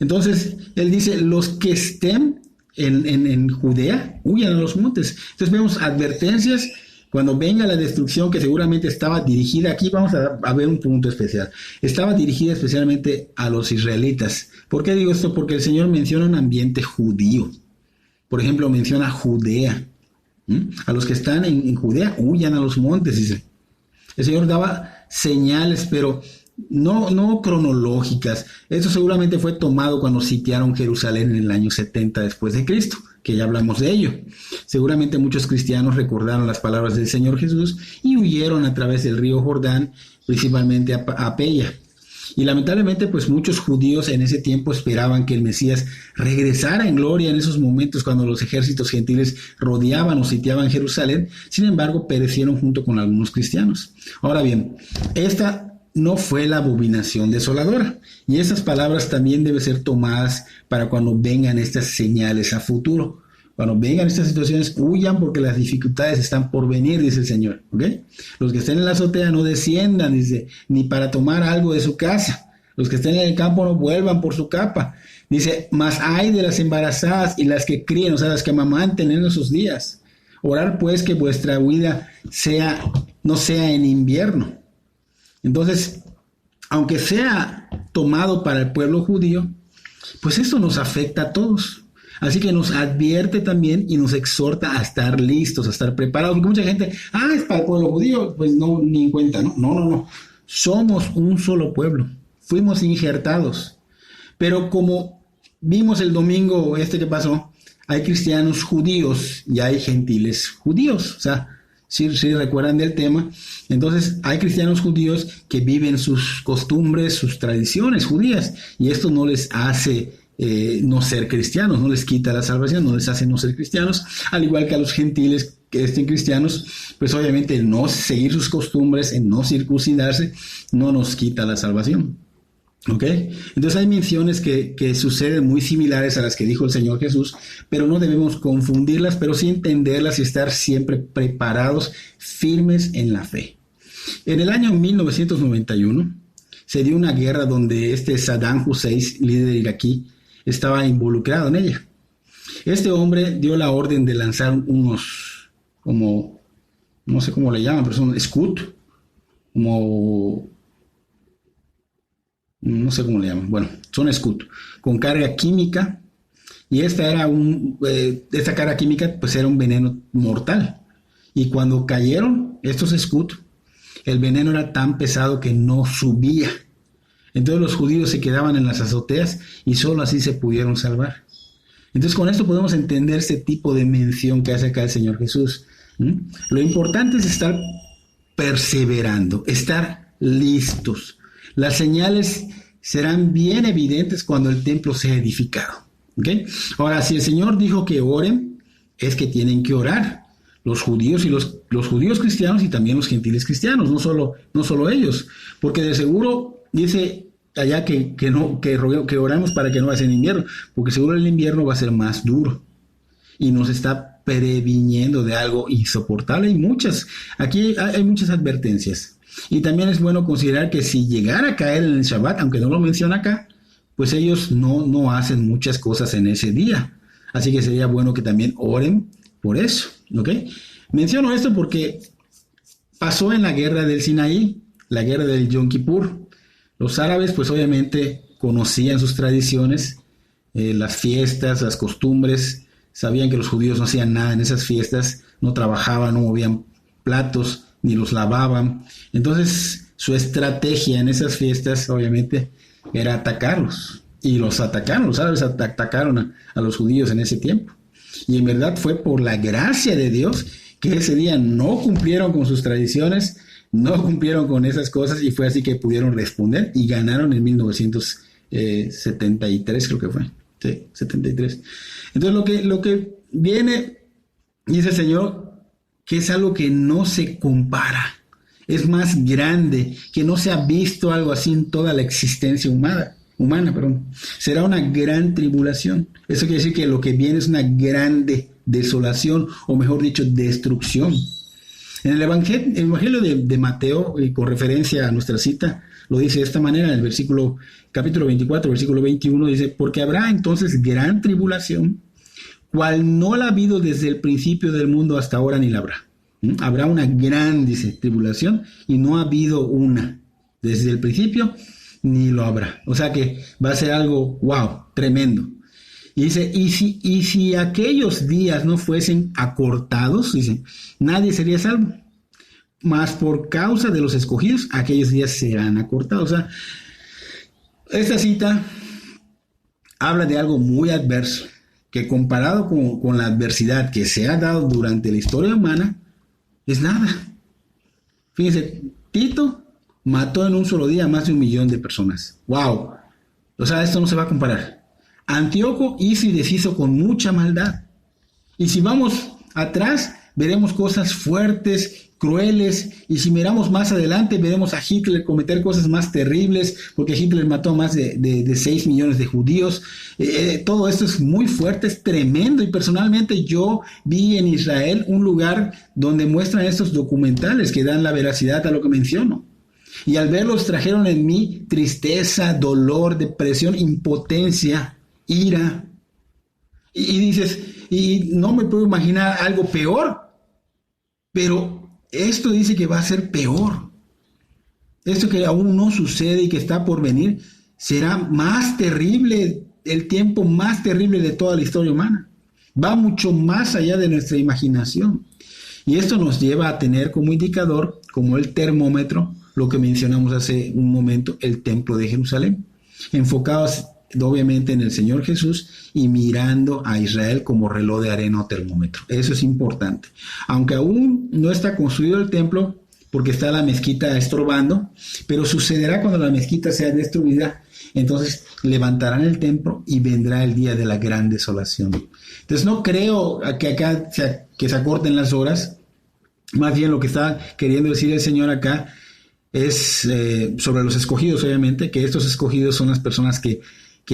Entonces, Él dice, los que estén en Judea, huyan a los montes. Entonces vemos advertencias. Cuando venga la destrucción que seguramente estaba dirigida, aquí vamos a ver un punto especial, estaba dirigida especialmente a los israelitas. ¿Por qué digo esto? Porque el Señor menciona un ambiente judío. Por ejemplo, menciona Judea. A los que están en Judea, huyan a los montes, dice. El Señor daba señales, pero no cronológicas. Esto seguramente fue tomado cuando sitiaron Jerusalén en el año 70 después de Cristo, que ya hablamos de ello. Seguramente muchos cristianos recordaron las palabras del Señor Jesús y huyeron a través del río Jordán, principalmente a Peña. Y lamentablemente, pues muchos judíos en ese tiempo esperaban que el Mesías regresara en gloria en esos momentos cuando los ejércitos gentiles rodeaban o sitiaban Jerusalén. Sin embargo, perecieron junto con algunos cristianos. Ahora bien, esta no fue la abominación desoladora. Y estas palabras también deben ser tomadas para cuando vengan estas señales a futuro. Cuando vengan estas situaciones, huyan porque las dificultades están por venir, dice el Señor. ¿Ok? Los que estén en la azotea no desciendan, dice, ni para tomar algo de su casa. Los que estén en el campo no vuelvan por su capa. Dice, mas hay de las embarazadas y las que críen, o sea, las que amamanten en esos días. Orar pues que vuestra huida no sea en invierno. Entonces, aunque sea tomado para el pueblo judío, pues esto nos afecta a todos. Así que nos advierte también y nos exhorta a estar listos, a estar preparados. Porque mucha gente, es para el pueblo judío, pues no, ni en cuenta, ¿no? No. Somos un solo pueblo. Fuimos injertados. Pero como vimos el domingo que pasó, hay cristianos judíos y hay gentiles judíos. O sea, si recuerdan del tema, entonces hay cristianos judíos que viven sus costumbres, sus tradiciones judías, y esto no les hace no ser cristianos, no les quita la salvación, no les hace no ser cristianos, al igual que a los gentiles que estén cristianos, pues obviamente el no seguir sus costumbres, el no circuncidarse, no nos quita la salvación. ¿Ok? Entonces hay menciones que suceden muy similares a las que dijo el Señor Jesús, pero no debemos confundirlas, pero sí entenderlas y estar siempre preparados, firmes en la fe. En el año 1991 se dio una guerra donde Saddam Hussein, líder iraquí, estaba involucrado en ella. Este hombre dio la orden de lanzar unos, como, no sé cómo le llaman, pero son Scud, como, no sé cómo le llaman, bueno, son Scud, con carga química, y esta carga química pues era un veneno mortal. Y cuando cayeron estos Scud, el veneno era tan pesado que no subía. Entonces los judíos se quedaban en las azoteas y solo así se pudieron salvar. Entonces con esto podemos entender este tipo de mención que hace acá el Señor Jesús. Lo importante es estar perseverando, estar listos. Las señales serán bien evidentes cuando el templo sea edificado. ¿Okay? Ahora, si el Señor dijo que oren, es que tienen que orar. Los judíos y los judíos cristianos y también los gentiles cristianos, no solo ellos, porque de seguro dice allá que oramos para que no vaya en invierno, porque seguro el invierno va a ser más duro y nos está previniendo de algo insoportable. Aquí hay muchas advertencias, y también es bueno considerar que si llegara a caer en el Shabbat, aunque no lo menciona acá, pues ellos no hacen muchas cosas en ese día, así que sería bueno que también oren por eso. ¿Ok? Menciono esto porque pasó en la guerra del Sinaí, la guerra del Yom Kippur. Los árabes pues obviamente conocían sus tradiciones, las fiestas, las costumbres, sabían que los judíos no hacían nada en esas fiestas, no trabajaban, no movían platos, ni los lavaban. Entonces su estrategia en esas fiestas obviamente era atacarlos, y los atacaron. Los árabes atacaron a los judíos en ese tiempo. Y en verdad fue por la gracia de Dios que ese día no cumplieron con sus tradiciones, no cumplieron con esas cosas, y fue así que pudieron responder y ganaron en 1973, creo que fue. Sí, 73. Entonces lo que viene, dice el Señor, que es algo que no se compara, es más grande, que no se ha visto algo así en toda la existencia humana. Será una gran tribulación. Eso quiere decir que lo que viene es una grande desolación, o mejor dicho, destrucción. En el Evangelio de Mateo, con referencia a nuestra cita, lo dice de esta manera, en el capítulo 24, versículo 21, dice: porque habrá entonces gran tribulación, cual no la ha habido desde el principio del mundo hasta ahora, ni la habrá. Habrá una gran, dice, tribulación, y no ha habido una desde el principio, ni lo habrá. O sea que va a ser algo, wow, tremendo. Y dice, y si aquellos días no fuesen acortados, dice, nadie sería salvo. Mas por causa de los escogidos, aquellos días serán acortados. O sea, esta cita habla de algo muy adverso, que comparado con la adversidad que se ha dado durante la historia humana, es nada. Fíjense, Tito mató en un solo día a más de 1 millón de personas. ¡Wow! O sea, esto no se va a comparar. Antíoco hizo y deshizo con mucha maldad. Y si vamos atrás, veremos cosas fuertes, crueles, y si miramos más adelante, veremos a Hitler cometer cosas más terribles, porque Hitler mató a más de 6 millones de judíos. Todo esto es muy fuerte, es tremendo, y personalmente yo vi en Israel un lugar donde muestran estos documentales que dan la veracidad a lo que menciono. Y al verlos trajeron en mí tristeza, dolor, depresión, impotencia, ira. Y dices, y no me puedo imaginar algo peor, pero esto dice que va a ser peor. Esto que aún no sucede y que está por venir será más terrible, el tiempo más terrible de toda la historia humana. Va mucho más allá de nuestra imaginación. Y esto nos lleva a tener como indicador, como el termómetro, lo que mencionamos hace un momento, el templo de Jerusalén, enfocados obviamente en el Señor Jesús y mirando a Israel como reloj de arena o termómetro. Eso es importante. Aunque aún no está construido el templo, porque está la mezquita estorbando, pero sucederá cuando la mezquita sea destruida, entonces levantarán el templo y vendrá el día de la gran desolación. Entonces no creo que acá que se acorten las horas, más bien lo que está queriendo decir el Señor acá es sobre los escogidos, obviamente, que estos escogidos son las personas que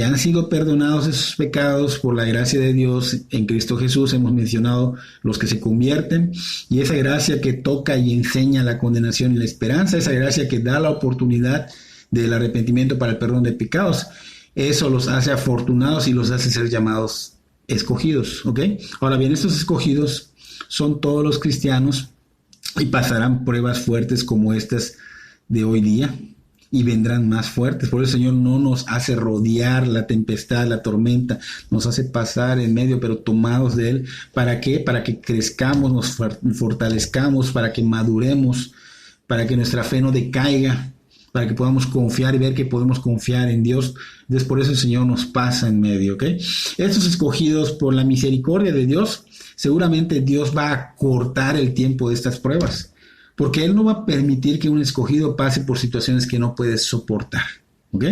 han sido perdonados de sus pecados por la gracia de Dios en Cristo Jesús. Hemos mencionado los que se convierten, y esa gracia que toca y enseña la condenación y la esperanza, esa gracia que da la oportunidad del arrepentimiento para el perdón de pecados, eso los hace afortunados y los hace ser llamados escogidos, ¿ok? Ahora bien, estos escogidos son todos los cristianos y pasarán pruebas fuertes como estas de hoy día, y vendrán más fuertes. Por eso el Señor no nos hace rodear la tempestad, la tormenta, nos hace pasar en medio, pero tomados de Él. ¿Para qué? Para que crezcamos, nos fortalezcamos, para que maduremos, para que nuestra fe no decaiga, para que podamos confiar y ver que podemos confiar en Dios. Entonces por eso el Señor nos pasa en medio, ¿ok? Estos escogidos por la misericordia de Dios, seguramente Dios va a cortar el tiempo de estas pruebas, porque Él no va a permitir que un escogido pase por situaciones que no puede soportar, ¿ok?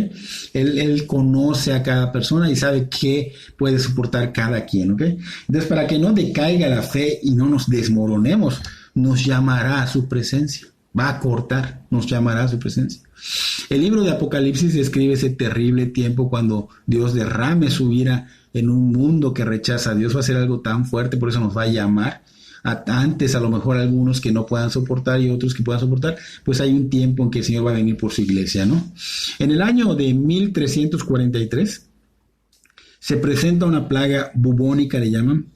Él conoce a cada persona y sabe qué puede soportar cada quien, ¿ok? Entonces, para que no decaiga la fe y no nos desmoronemos, nos llamará a su presencia. Va a cortar, nos llamará a su presencia. El libro de Apocalipsis describe ese terrible tiempo cuando Dios derrame su ira en un mundo que rechaza a Dios. Va a ser algo tan fuerte, por eso nos va a llamar. Antes a lo mejor algunos que no puedan soportar y otros que puedan soportar, pues hay un tiempo en que el Señor va a venir por su iglesia, ¿no? En el año de 1343 se presenta una plaga bubónica, le llaman,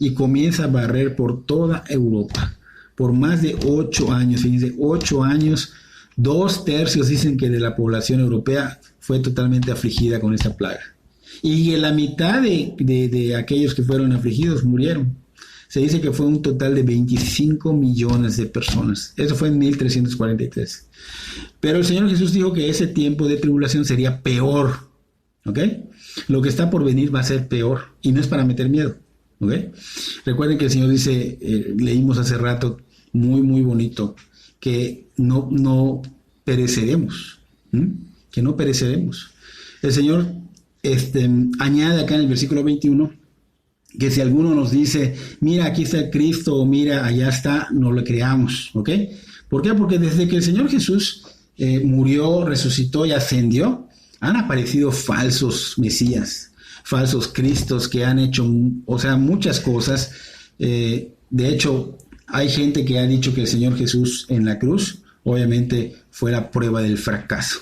y comienza a barrer por toda Europa por más de 8 años. Fíjense, 8 años, 2/3 dicen que de la población europea fue totalmente afligida con esa plaga, y la mitad de aquellos que fueron afligidos murieron. Se dice que fue un total de 25 millones de personas. Eso fue en 1343. Pero el Señor Jesús dijo que ese tiempo de tribulación sería peor, ¿ok? Lo que está por venir va a ser peor, y no es para meter miedo, ¿ok? Recuerden que el Señor dice, leímos hace rato, muy, muy bonito, que no pereceremos, que no pereceremos. El Señor añade acá en el versículo 21, que si alguno nos dice, mira, aquí está el Cristo, o mira, allá está, no lo creamos, ¿ok? ¿Por qué? Porque desde que el Señor Jesús murió, resucitó y ascendió, han aparecido falsos mesías, falsos cristos que han hecho, muchas cosas. De hecho, hay gente que ha dicho que el Señor Jesús en la cruz, obviamente, fue la prueba del fracaso.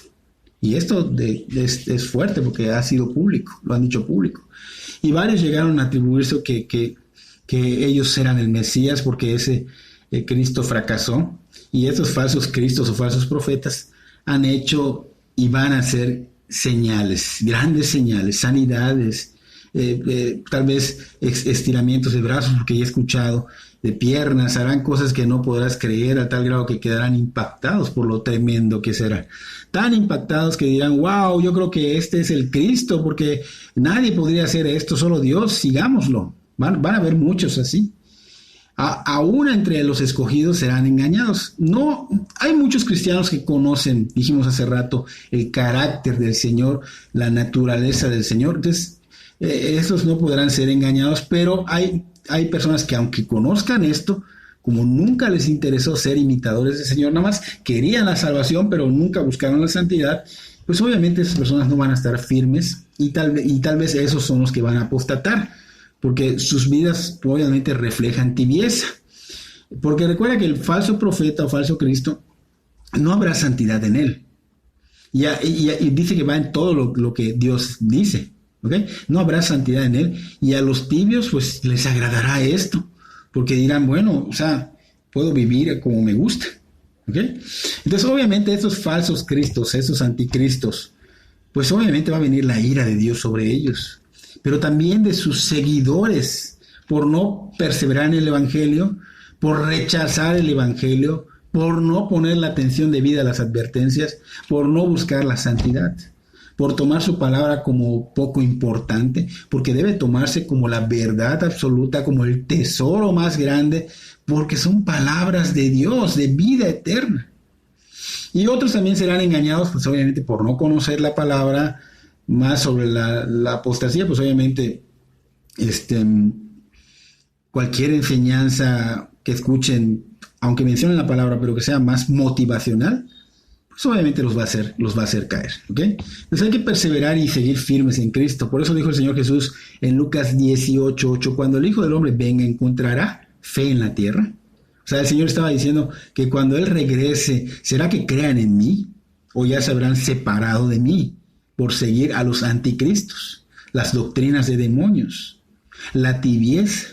Y esto es fuerte porque ha sido público, lo han dicho público. Y varios llegaron a atribuirse que ellos eran el Mesías porque ese Cristo fracasó. Y estos falsos cristos o falsos profetas han hecho y van a hacer señales, grandes señales, sanidades, tal vez estiramientos de brazos, porque ya he escuchado, de piernas, harán cosas que no podrás creer, a tal grado que quedarán impactados por lo tremendo que será. Tan impactados que dirán, wow, yo creo que este es el Cristo, porque nadie podría hacer esto, solo Dios, sigámoslo. Van a haber muchos así. Aún entre los escogidos serán engañados. No, hay muchos cristianos que conocen, dijimos hace rato, el carácter del Señor, la naturaleza del Señor. Entonces, estos no podrán ser engañados, pero hay personas que aunque conozcan esto, como nunca les interesó ser imitadores del Señor, nada más querían la salvación, pero nunca buscaron la santidad, pues obviamente esas personas no van a estar firmes y tal vez esos son los que van a apostatar, porque sus vidas obviamente reflejan tibieza. Porque recuerda que el falso profeta o falso Cristo, no habrá santidad en él. Y dice que va en todo lo que Dios dice. ¿Okay? No habrá santidad en él, y a los tibios pues les agradará esto, porque dirán, bueno, o sea, puedo vivir como me gusta. ¿Okay? Entonces obviamente estos falsos cristos, estos anticristos, pues obviamente va a venir la ira de Dios sobre ellos, pero también de sus seguidores, por no perseverar en el evangelio, por rechazar el evangelio, por no poner la atención debida a las advertencias, por no buscar la santidad, por tomar su palabra como poco importante, porque debe tomarse como la verdad absoluta, como el tesoro más grande, porque son palabras de Dios, de vida eterna. Y otros también serán engañados, pues obviamente por no conocer la palabra, más sobre la apostasía, pues obviamente cualquier enseñanza que escuchen, aunque mencionen la palabra, pero que sea más motivacional, pues obviamente los va a hacer caer, ¿ok? Entonces hay que perseverar y seguir firmes en Cristo. Por eso dijo el Señor Jesús en Lucas 18:8, cuando el Hijo del Hombre venga, ¿encontrará fe en la tierra? O sea, el Señor estaba diciendo que cuando Él regrese, ¿será que crean en mí? ¿O ya se habrán separado de mí por seguir a los anticristos, las doctrinas de demonios, la tibieza?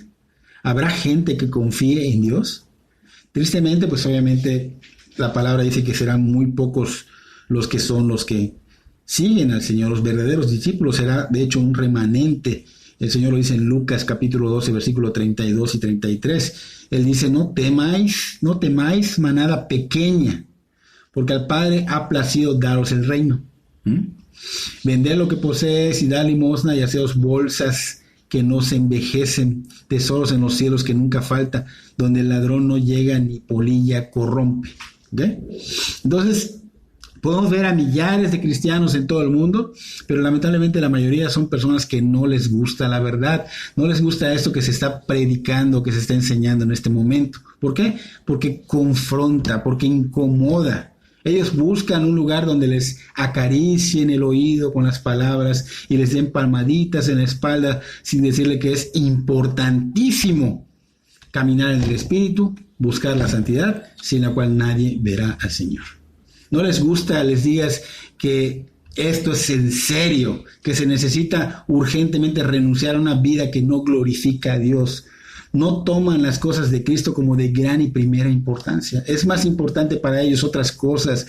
¿Habrá gente que confíe en Dios? Tristemente, pues obviamente la palabra dice que serán muy pocos los que siguen al Señor, los verdaderos discípulos. Será de hecho un remanente. El Señor lo dice en Lucas capítulo 12, versículo 32 y 33. Él dice, no temáis manada pequeña, porque al Padre ha placido daros el reino. Vended lo que posees y da limosna, y haceos bolsas que no se envejecen, tesoros en los cielos que nunca falta, donde el ladrón no llega ni polilla corrompe. ¿Okay? Entonces, podemos ver a millares de cristianos en todo el mundo, pero lamentablemente la mayoría son personas que no les gusta la verdad, no les gusta esto que se está predicando, que se está enseñando en este momento. ¿Por qué? Porque confronta, porque incomoda. Ellos buscan un lugar donde les acaricien el oído con las palabras y les den palmaditas en la espalda sin decirle que es importantísimo caminar en el Espíritu, buscar la santidad, sin la cual nadie verá al Señor. No les gusta, les digas que esto es en serio, que se necesita urgentemente renunciar a una vida que no glorifica a Dios. No toman las cosas de Cristo como de gran y primera importancia. Es más importante para ellos otras cosas,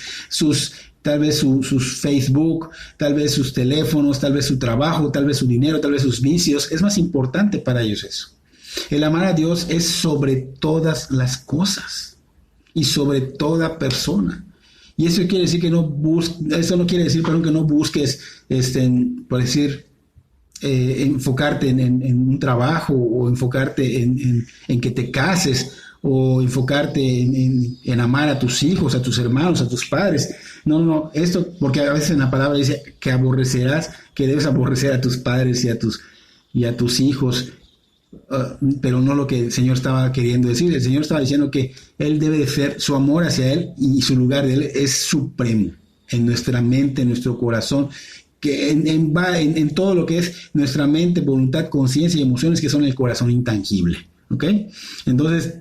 tal vez sus Facebook, tal vez sus teléfonos, tal vez su trabajo, tal vez su dinero, tal vez sus vicios. Es más importante para ellos eso. El amar a Dios es sobre todas las cosas y sobre toda persona. Y eso quiere decir que eso no quiere decir, perdón, que no busques, por decir, enfocarte en un trabajo, o enfocarte en que te cases, o enfocarte en amar a tus hijos, a tus hermanos, a tus padres. No, esto, porque a veces en la palabra dice que debes aborrecer a tus padres y a tus hijos, pero no lo que el Señor estaba queriendo decir. El Señor estaba diciendo que Él debe de ser, su amor hacia Él y su lugar de Él es supremo en nuestra mente, en nuestro corazón, que en todo lo que es nuestra mente, voluntad, conciencia y emociones, que son el corazón intangible. ¿Ok? Entonces,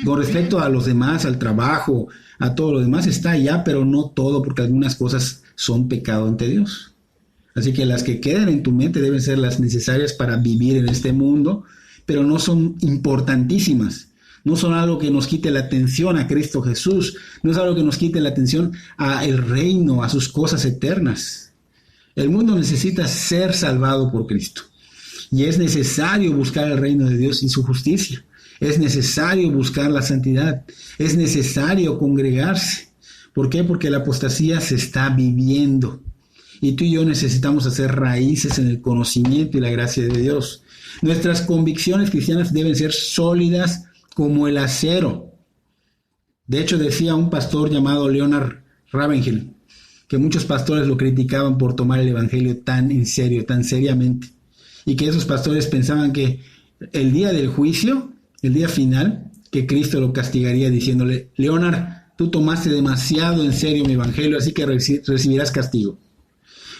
con respecto a los demás, al trabajo, a todo lo demás, está allá, pero no todo, porque algunas cosas son pecado ante Dios. Así que las que quedan en tu mente deben ser las necesarias para vivir en este mundo, pero no son importantísimas. No son algo que nos quite la atención a Cristo Jesús. No es algo que nos quite la atención al reino, a sus cosas eternas. El mundo necesita ser salvado por Cristo. Y es necesario buscar el reino de Dios y su justicia. Es necesario buscar la santidad. Es necesario congregarse. ¿Por qué? Porque la apostasía se está viviendo. Y tú y yo necesitamos hacer raíces en el conocimiento y la gracia de Dios. Nuestras convicciones cristianas deben ser sólidas, como el acero. De hecho, decía un pastor llamado Leonard Ravenhill que muchos pastores lo criticaban por tomar el evangelio tan en serio, tan seriamente, y que esos pastores pensaban que el día del juicio, el día final, que Cristo lo castigaría diciéndole: Leonard, tú tomaste demasiado en serio mi evangelio, así que recibirás castigo.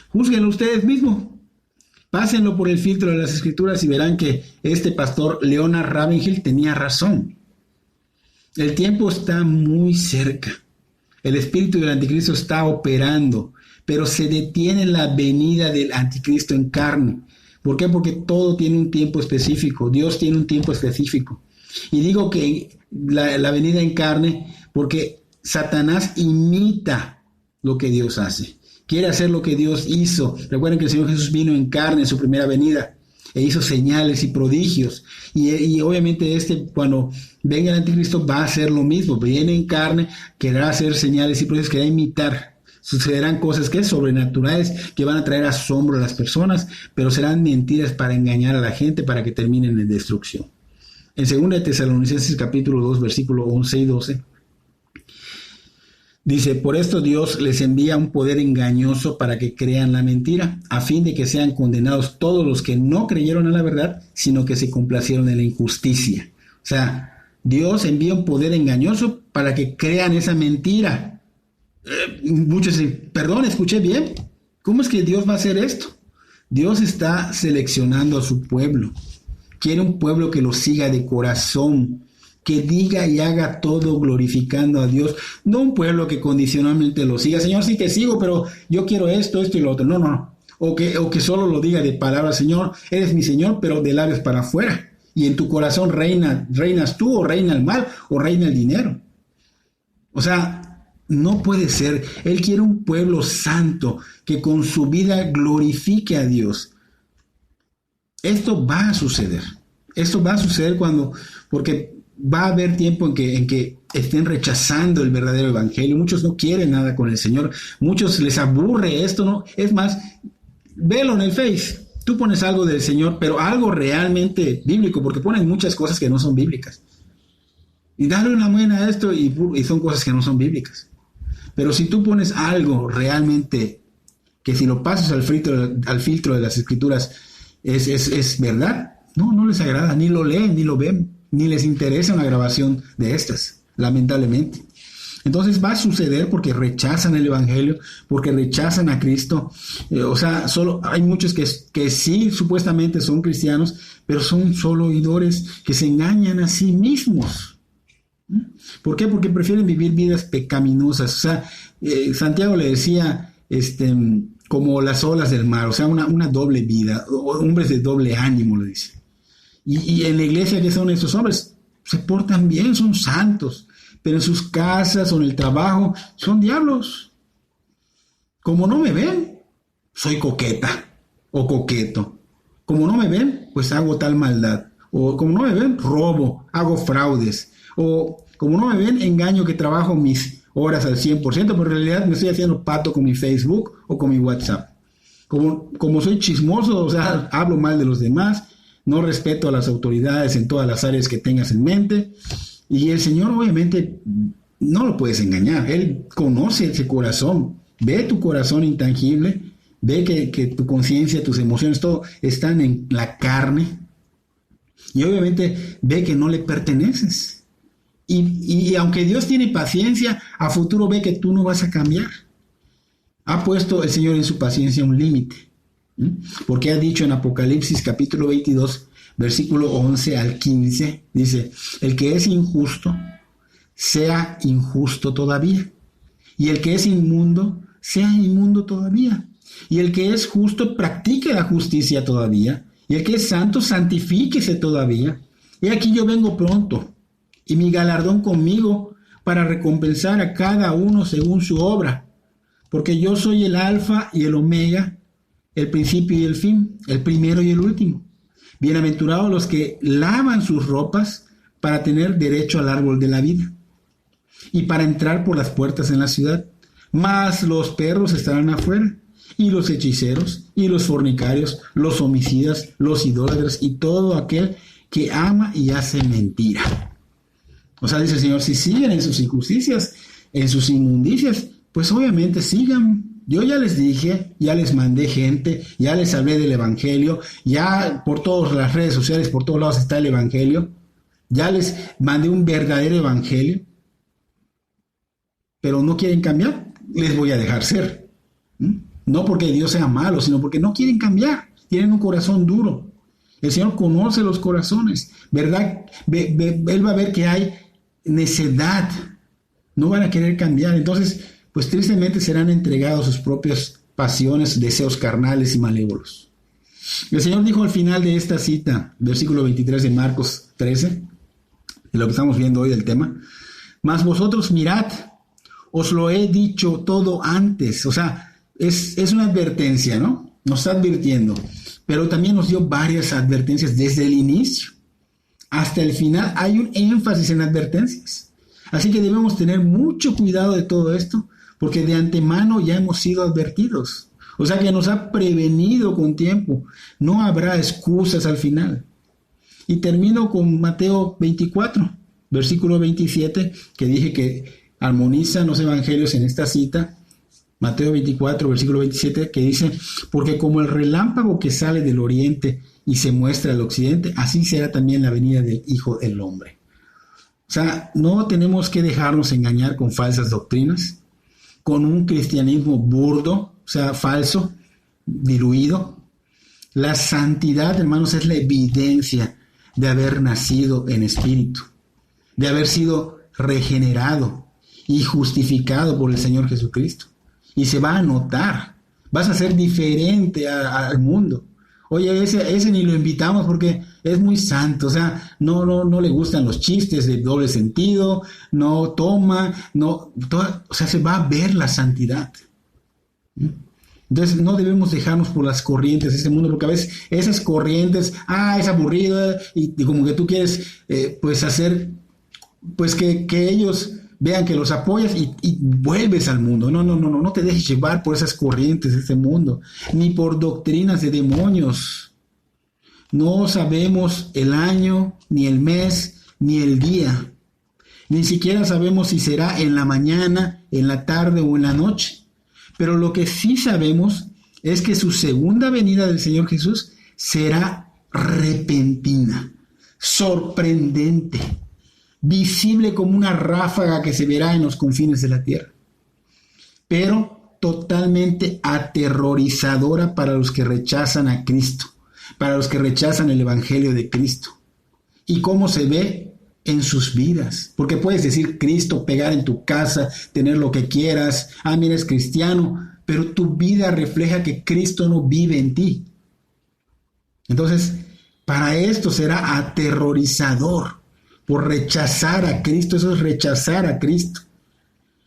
Júzguenlo ustedes mismos. Pásenlo por el filtro de las Escrituras y verán que este pastor Leonard Ravenhill tenía razón. El tiempo está muy cerca. El espíritu del anticristo está operando, pero se detiene la venida del anticristo en carne. ¿Por qué? Porque todo tiene un tiempo específico. Dios tiene un tiempo específico. Y digo que la venida en carne porque Satanás imita lo que Dios hace. Quiere hacer lo que Dios hizo. Recuerden que el Señor Jesús vino en carne en su primera venida e hizo señales y prodigios. Y obviamente cuando venga el anticristo, va a hacer lo mismo. Viene en carne, querrá hacer señales y prodigios, querrá imitar. Sucederán cosas que sobrenaturales, que van a traer asombro a las personas, pero serán mentiras para engañar a la gente, para que terminen en destrucción. En 2 Tesalonicenses capítulo 2, versículo 11 y 12, dice: por esto Dios les envía un poder engañoso para que crean la mentira, a fin de que sean condenados todos los que no creyeron a la verdad, sino que se complacieron en la injusticia. O sea, Dios envía un poder engañoso para que crean esa mentira. Muchos dicen: perdón, ¿escuché bien? ¿Cómo es que Dios va a hacer esto? Dios está seleccionando a su pueblo. Quiere un pueblo que lo siga de corazón, que diga y haga todo glorificando a Dios. No un pueblo que condicionalmente lo siga. Señor, sí te sigo, pero yo quiero esto y lo otro. No. O que solo lo diga de palabras: Señor, eres mi Señor, pero de labios para afuera. Y en tu corazón reinas tú, o reina el mal, o reina el dinero. O sea, no puede ser. Él quiere un pueblo santo que con su vida glorifique a Dios. Esto va a suceder. Esto va a suceder porque va a haber tiempo en que estén rechazando el verdadero evangelio. Muchos no quieren nada con el Señor. Muchos les aburre esto, ¿no? Es más, velo en el Face. Tú pones algo del Señor, pero algo realmente bíblico, porque ponen muchas cosas que no son bíblicas. Y dale una buena a esto y son cosas que no son bíblicas. Pero si tú pones algo realmente que si lo pasas al filtro de las Escrituras es verdad, no les agrada, ni lo leen, ni lo ven, ni les interesa una grabación de estas, lamentablemente. Entonces va a suceder porque rechazan el evangelio, porque rechazan a Cristo. Solo hay muchos que sí supuestamente son cristianos, pero son solo oidores que se engañan a sí mismos. ¿Por qué? Porque prefieren vivir vidas pecaminosas. Santiago le decía, como las olas del mar, una doble vida, hombres de doble ánimo, le dice. Y en la iglesia, ¿qué son estos hombres? Se portan bien, son santos, pero en sus casas o en el trabajo son diablos. Como no me ven, soy coqueta o coqueto. Como no me ven, pues hago tal maldad. O como no me ven, robo, hago fraudes. O como no me ven, engaño que trabajo mis horas al 100%, pero en realidad me estoy haciendo pato con mi Facebook o con mi WhatsApp. Como soy chismoso, hablo mal de los demás, no respeto a las autoridades en todas las áreas que tengas en mente. Y el Señor obviamente no lo puedes engañar. Él conoce ese corazón, ve tu corazón intangible, ve que tu conciencia, tus emociones, todo están en la carne. Y obviamente ve que no le perteneces. Y aunque Dios tiene paciencia, a futuro ve que tú no vas a cambiar. Ha puesto el Señor en su paciencia un límite. Porque ha dicho en Apocalipsis capítulo 22, versículo 11 al 15, dice: el que es injusto, sea injusto todavía. Y el que es inmundo, sea inmundo todavía. Y el que es justo, practique la justicia todavía. Y el que es santo, santifíquese todavía. Y aquí yo vengo pronto, y mi galardón conmigo, para recompensar a cada uno según su obra. Porque yo soy el Alfa y el Omega, el principio y el fin, el primero y el último. Bienaventurados los que lavan sus ropas para tener derecho al árbol de la vida y para entrar por las puertas en la ciudad. Mas los perros estarán afuera, y los hechiceros, y los fornicarios, los homicidas, los idólatras, y todo aquel que ama y hace mentira. O sea, dice el Señor, si siguen en sus injusticias, en sus inmundicias, pues obviamente sigan. Yo ya les dije, ya les mandé gente, ya les hablé del Evangelio, ya por todas las redes sociales, por todos lados está el Evangelio, ya les mandé un verdadero Evangelio, pero no quieren cambiar, les voy a dejar ser. No porque Dios sea malo, sino porque no quieren cambiar, tienen un corazón duro. El Señor conoce los corazones, ¿verdad? Él va a ver que hay necedad, no van a querer cambiar, entonces pues tristemente serán entregados a sus propias pasiones, deseos carnales y malévolos. El Señor dijo al final de esta cita, versículo 23 de Marcos 13, de lo que estamos viendo hoy del tema, mas vosotros mirad, os lo he dicho todo antes. O sea, es una advertencia, ¿no? Nos está advirtiendo, pero también nos dio varias advertencias desde el inicio. Hasta el final hay un énfasis en advertencias. Así que debemos tener mucho cuidado de todo esto, porque de antemano ya hemos sido advertidos. O sea que nos ha prevenido con tiempo. No habrá excusas al final. Y termino con Mateo 24, versículo 27, que dije que armonizan los evangelios en esta cita. Mateo 24, versículo 27, que dice, porque como el relámpago que sale del oriente y se muestra al occidente, así será también la venida del Hijo del Hombre. O sea, no tenemos que dejarnos engañar con falsas doctrinas, con un cristianismo burdo, o sea, falso, diluido. La santidad, hermanos, es la evidencia de haber nacido en espíritu, de haber sido regenerado y justificado por el Señor Jesucristo. Y se va a notar, vas a ser diferente al mundo. Oye, ese ni lo invitamos porque es muy santo, o sea, no le gustan los chistes de doble sentido, no toma, o sea, se va a ver la santidad. Entonces no debemos dejarnos por las corrientes de este mundo, porque a veces esas corrientes, es aburrido, y como que tú quieres pues hacer, pues que ellos vean que los apoyas y vuelves al mundo. No te dejes llevar por esas corrientes de este mundo, ni por doctrinas de demonios. No sabemos el año, ni el mes, ni el día. Ni siquiera sabemos si será en la mañana, en la tarde o en la noche. Pero lo que sí sabemos es que su segunda venida del Señor Jesús será repentina, sorprendente, visible como una ráfaga que se verá en los confines de la tierra, pero totalmente aterrorizadora para los que rechazan a Cristo, para los que rechazan el Evangelio de Cristo. ¿Y cómo se ve? En sus vidas, porque puedes decir Cristo, pegar en tu casa, tener lo que quieras, mira, eres cristiano, pero tu vida refleja que Cristo no vive en ti. Entonces, para esto será aterrorizador, por rechazar a Cristo. Eso es rechazar a Cristo.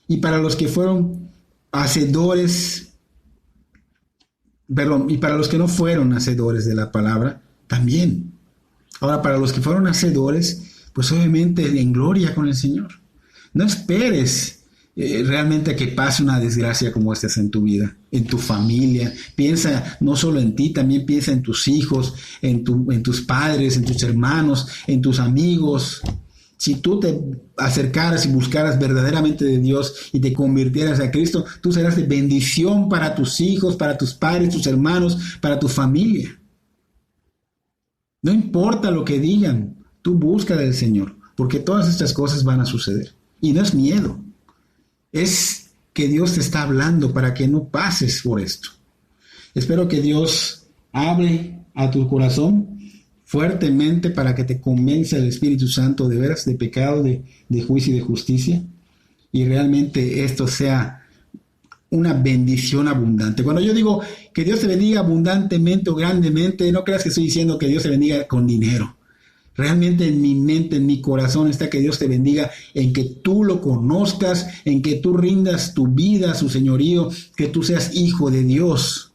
Y para los que fueron hacedores, y para los que no fueron hacedores de la palabra, también. Ahora, para los que fueron hacedores, pues obviamente en gloria con el Señor. No esperes realmente a que pase una desgracia como esta en tu vida, en tu familia. Piensa no solo en ti, también piensa en tus hijos, en tus padres, en tus hermanos, en tus amigos. Si tú te acercaras y buscaras verdaderamente de Dios y te convirtieras a Cristo, tú serás de bendición para tus hijos, para tus padres, tus hermanos, para tu familia. No importa lo que digan, tú busca del Señor, porque todas estas cosas van a suceder. Y no es miedo, es que Dios te está hablando para que no pases por esto. Espero que Dios hable a tu corazón fuertemente para que te convenza el Espíritu Santo de veras de pecado, de juicio y de justicia, y realmente esto sea una bendición abundante. Cuando yo digo que Dios te bendiga abundantemente o grandemente, no creas que estoy diciendo que Dios te bendiga con dinero. Realmente en mi mente, en mi corazón está que Dios te bendiga en que tú lo conozcas, en que tú rindas tu vida a su señorío, que tú seas hijo de Dios.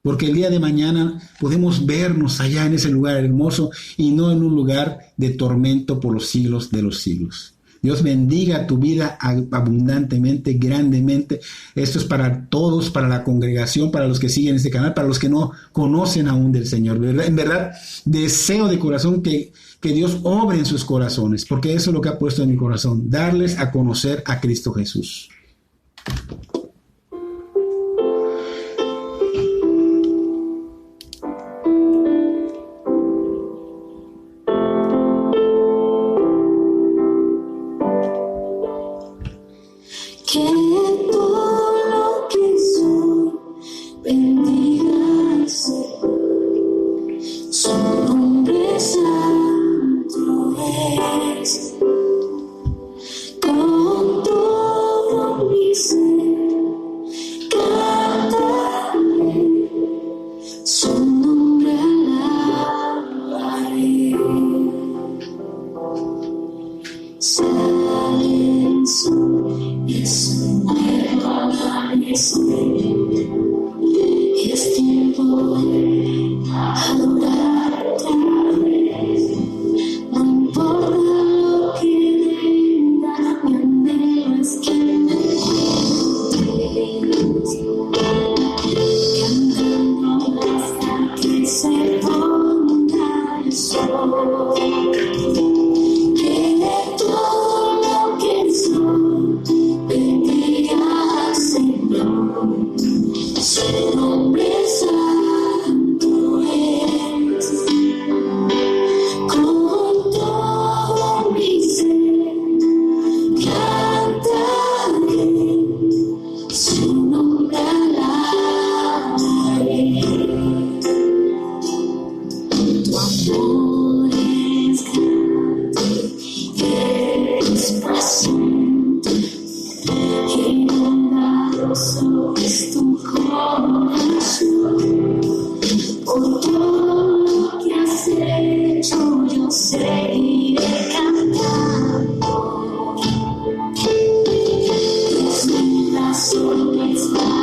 Porque el día de mañana podemos vernos allá en ese lugar hermoso y no en un lugar de tormento por los siglos de los siglos. Dios bendiga tu vida abundantemente, grandemente. Esto es para todos, para la congregación, para los que siguen este canal, para los que no conocen aún del Señor. En verdad, deseo de corazón que Dios obre en sus corazones, porque eso es lo que ha puesto en mi corazón, darles a conocer a Cristo Jesús. Soul is